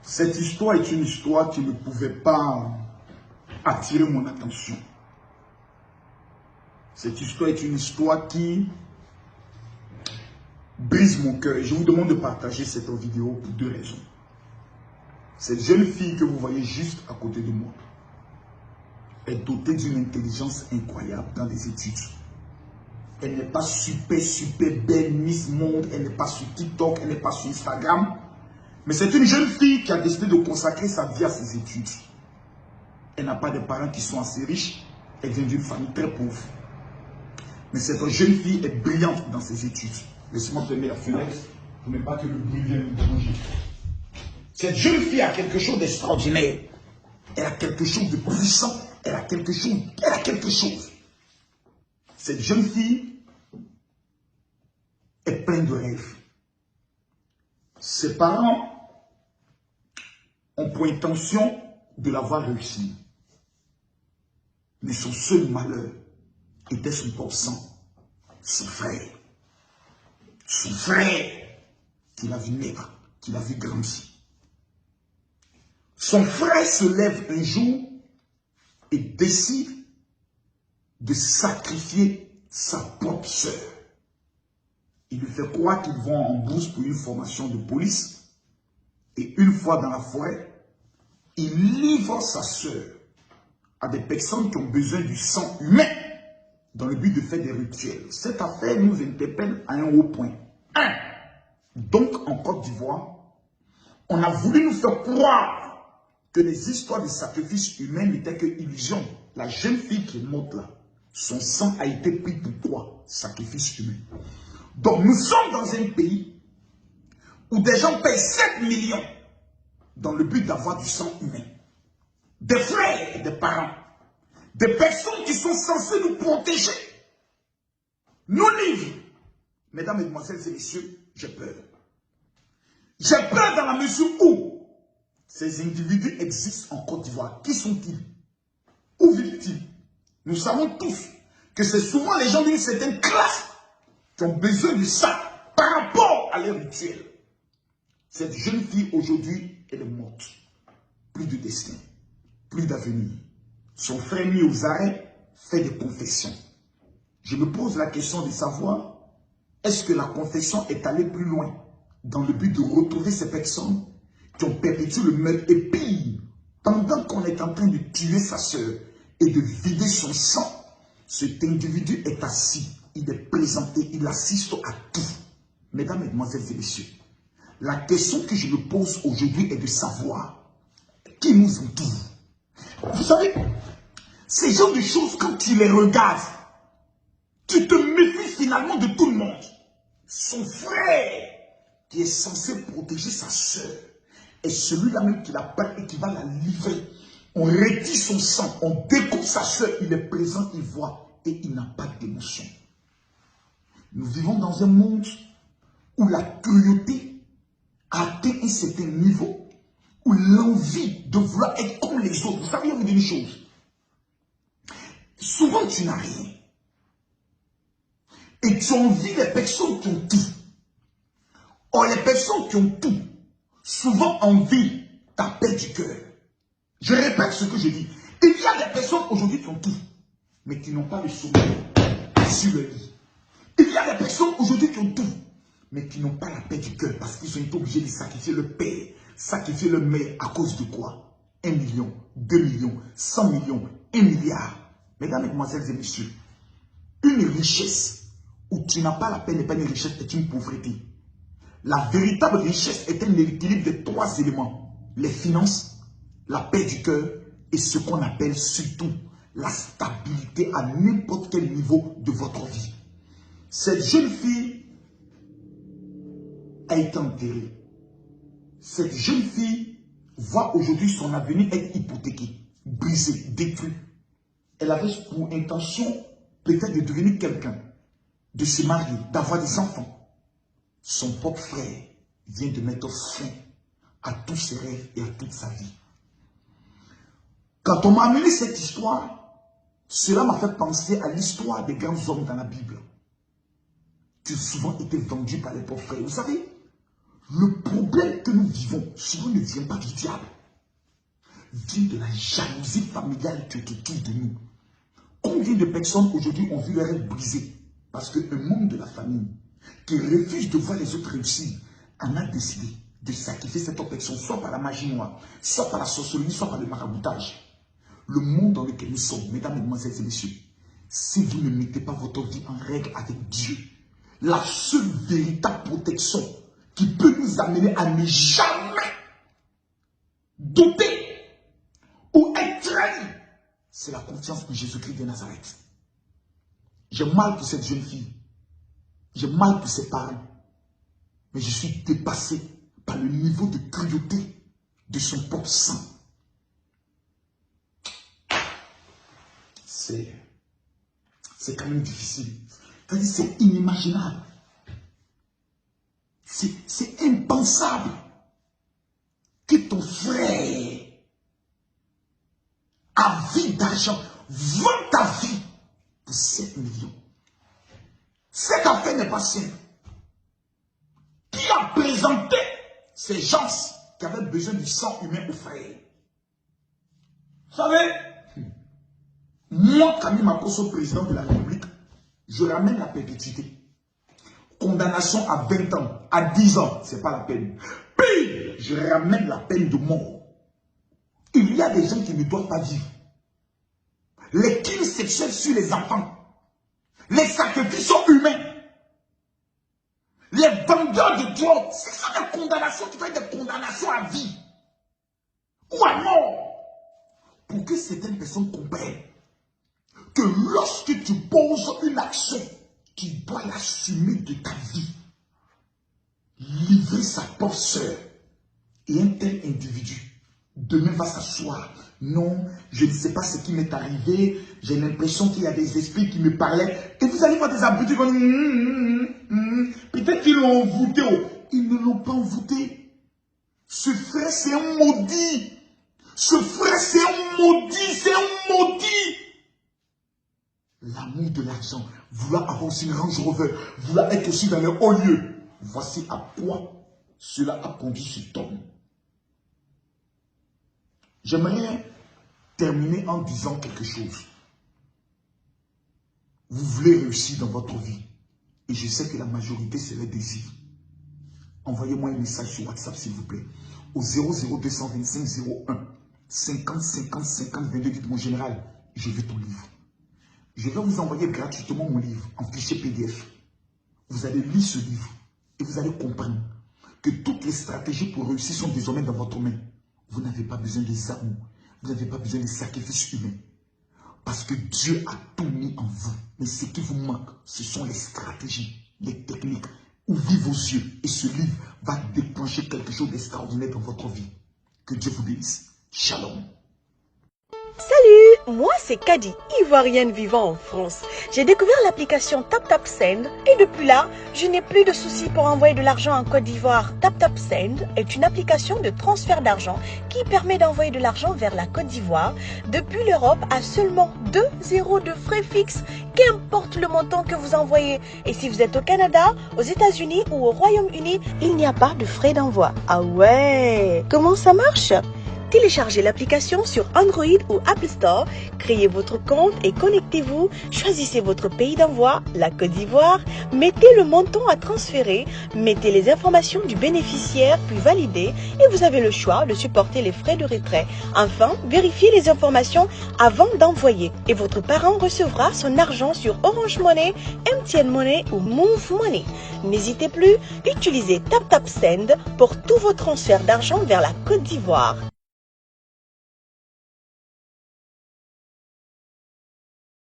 Cette histoire est une histoire qui ne pouvait pas attirer mon attention. Cette histoire est une histoire qui brise mon cœur. Et je vous demande de partager cette vidéo pour deux raisons. Cette jeune fille que vous voyez juste à côté de moi est dotée d'une intelligence incroyable dans les études. Elle n'est pas super belle, Miss Monde, elle n'est pas sur TikTok, elle n'est pas sur Instagram. Mais c'est une jeune fille qui a décidé de consacrer sa vie à ses études. Elle n'a pas de parents qui sont assez riches, elle vient d'une famille très pauvre. Mais cette jeune fille est brillante dans ses études. Laissez-moi fermer la fenêtre pour ne pas que le bruit vienne me déranger. Cette jeune fille a quelque chose d'extraordinaire. Elle a quelque chose de puissant. Elle a quelque chose. Cette jeune fille est pleine de rêves. Ses parents ont pour intention de la voir réussir. Mais son seul malheur était son propre sang, son frère. Son frère qui l'a vu naître, qui l'a vu grandir. Son frère se lève un jour et décide de sacrifier sa propre sœur. Il lui fait croire qu'ils vont en bourse pour une formation de police. Et une fois dans la forêt, il livre sa sœur à des personnes qui ont besoin du sang humain dans le but de faire des rituels. Cette affaire nous interpelle à un haut point. Donc, en Côte d'Ivoire, on a voulu nous faire croire que les histoires de sacrifice humain n'étaient que illusions. La jeune fille qui est morte là, son sang a été pris pour quoi? Sacrifice humain. Donc, nous sommes dans un pays où des gens payent 7 millions dans le but d'avoir du sang humain. Des frères et des parents. Des personnes qui sont censées nous protéger. Nous livrent. Mesdames, Mesdemoiselles et Messieurs, j'ai peur. J'ai peur dans la mesure où ces individus existent en Côte d'Ivoire. Qui sont-ils? Où vivent-ils? Nous savons tous que c'est souvent les gens d'une certaine classe qui ont besoin de ça par rapport à leur rituel. Cette jeune fille aujourd'hui, elle est morte. Plus de destin, plus d'avenir. Son frère mis aux arrêts fait des confessions. Je me pose la question de savoir, est-ce que la confession est allée plus loin dans le but de retrouver ces personnes qui ont perpétué le meurtre et pire, pendant qu'on est en train de tuer sa sœur et de vider son sang, cet individu est assis, il est présenté, il assiste à tout. Mesdames, Mesdemoiselles et Messieurs, la question que je me pose aujourd'hui est de savoir qui nous entoure. Vous savez, ces genres de choses, quand tu les regardes, tu te méfies finalement de tout le monde. Son frère, qui est censé protéger sa sœur, est celui-là même qui la perd et qui va la livrer. On retire son sang, on découpe sa sœur, il est présent, il voit et il n'a pas d'émotion. Nous vivons dans un monde où la cruauté a atteint un certain niveau, où l'envie de vouloir être comme les autres. Vous savez, vous dire une chose. Souvent, tu n'as rien. Et tu envies les personnes qui ont tout. Or, les personnes qui ont tout, souvent envient ta paix du cœur. Je répète ce que je dis. Il y a des personnes aujourd'hui qui ont tout, mais qui n'ont pas le sommeil sur le lit. Il y a des personnes aujourd'hui qui ont tout, mais qui n'ont pas la paix du cœur parce qu'ils ont été obligés de sacrifier le père, sacrifier le mère à cause de quoi? 1 million, 2 millions, 100 millions, 1 milliard. Mesdames, Mesdemoiselles et Messieurs, une richesse où tu n'as pas la paix n'est pas une richesse, est une pauvreté. La véritable richesse est un équilibre de 3 éléments. Les finances, la paix du cœur et ce qu'on appelle surtout la stabilité à n'importe quel niveau de votre vie. Cette jeune fille a été enterrée. Cette jeune fille voit aujourd'hui son avenir être hypothéqué, brisé, détruit. Elle avait pour intention peut-être de devenir quelqu'un, de se marier, d'avoir des enfants. Son propre frère vient de mettre fin à tous ses rêves et à toute sa vie. Quand on m'a amené cette histoire, cela m'a fait penser à l'histoire des grands hommes dans la Bible, qui ont souvent été vendus par les pauvres frères. Vous savez, Le problème que nous vivons souvent ne vient pas du diable. Vient de la jalousie familiale qui est autour de nous. Combien de personnes aujourd'hui ont vu leur rêve brisé parce qu'un membre de la famille qui refuse de voir les autres réussir en a décidé de sacrifier cette personne, soit par la magie noire, soit par la sorcellerie, soit par le maraboutage. Le monde dans lequel nous sommes, mesdames, mesdemoiselles et messieurs, si vous ne mettez pas votre vie en règle avec Dieu, la seule véritable protection qui peut nous amener à ne jamais douter ou être trahi, c'est la confiance en Jésus-Christ de Nazareth. J'ai mal pour cette jeune fille. J'ai mal pour ses parents. Mais je suis dépassé par le niveau de cruauté de son propre sang. C'est quand même difficile. C'est inimaginable. C'est impensable que ton frère a vie d'argent, vend ta vie pour 7 millions. Cette affaire n'est pas simple. Qui a présenté ces gens qui avaient besoin du sang humain au frère? Vous savez, moi, Camille Makosso, président de la République, je ramène la perpétuité. Condamnation à 20 ans, à 10 ans, ce n'est pas la peine. Puis, je ramène la peine de mort. Il y a des gens qui ne doivent pas vivre. Les crimes sexuels sur les enfants, les sacrifices humains, les vendeurs de drogue, c'est ça des condamnations qui font des condamnations à vie ou à mort. Pour que certaines personnes comprennent que lorsque tu poses une action, tu dois l'assumer de ta vie. Livrer sa propre soeur et un tel individu demain va s'asseoir. Non, je ne sais pas ce qui m'est arrivé. J'ai l'impression qu'il y a des esprits qui me parlaient. Et vous allez voir des abrutis qui disent peut-être qu'ils l'ont envoûté. Ils ne l'ont pas envoûté. Ce frère, c'est un maudit. Ce frère, c'est un maudit. C'est un maudit. L'amour de l'argent, vouloir avoir aussi une Range Rover, vouloir être aussi dans les hauts lieux. Voici à quoi cela a conduit cet homme. J'aimerais terminer en disant quelque chose. Vous voulez réussir dans votre vie. Et je sais que la majorité, c'est le désir. Envoyez-moi un message sur WhatsApp, s'il vous plaît. Au 00225 01 50 50 50 22. Dites mon général, je veux ton livre. Je vais vous envoyer gratuitement mon livre en fichier PDF. Vous allez lire ce livre et vous allez comprendre que toutes les stratégies pour réussir sont désormais dans votre main. Vous n'avez pas besoin des armes, vous n'avez pas besoin des sacrifices humains. Parce que Dieu a tout mis en vous. Mais ce qui vous manque, ce sont les stratégies, les techniques. Ouvrez vos yeux et ce livre va déclencher quelque chose d'extraordinaire dans votre vie. Que Dieu vous bénisse. Shalom. Salut, moi c'est Kadi, ivoirienne vivant en France. J'ai découvert l'application TapTapSend et depuis là, je n'ai plus de soucis pour envoyer de l'argent en Côte d'Ivoire. TapTapSend est une application de transfert d'argent qui permet d'envoyer de l'argent vers la Côte d'Ivoire depuis l'Europe à seulement 2 € de frais fixes, qu'importe le montant que vous envoyez. Et si vous êtes au Canada, aux États-Unis ou au Royaume-Uni, il n'y a pas de frais d'envoi. Ah ouais, comment ça marche ? Téléchargez l'application sur Android ou Apple Store, créez votre compte et connectez-vous, choisissez votre pays d'envoi, la Côte d'Ivoire, mettez le montant à transférer, mettez les informations du bénéficiaire puis validez et vous avez le choix de supporter les frais de retrait. Enfin, vérifiez les informations avant d'envoyer et votre parent recevra son argent sur Orange Money, MTN Money ou Move Money. N'hésitez plus, utilisez TapTapSend pour tous vos transferts d'argent vers la Côte d'Ivoire.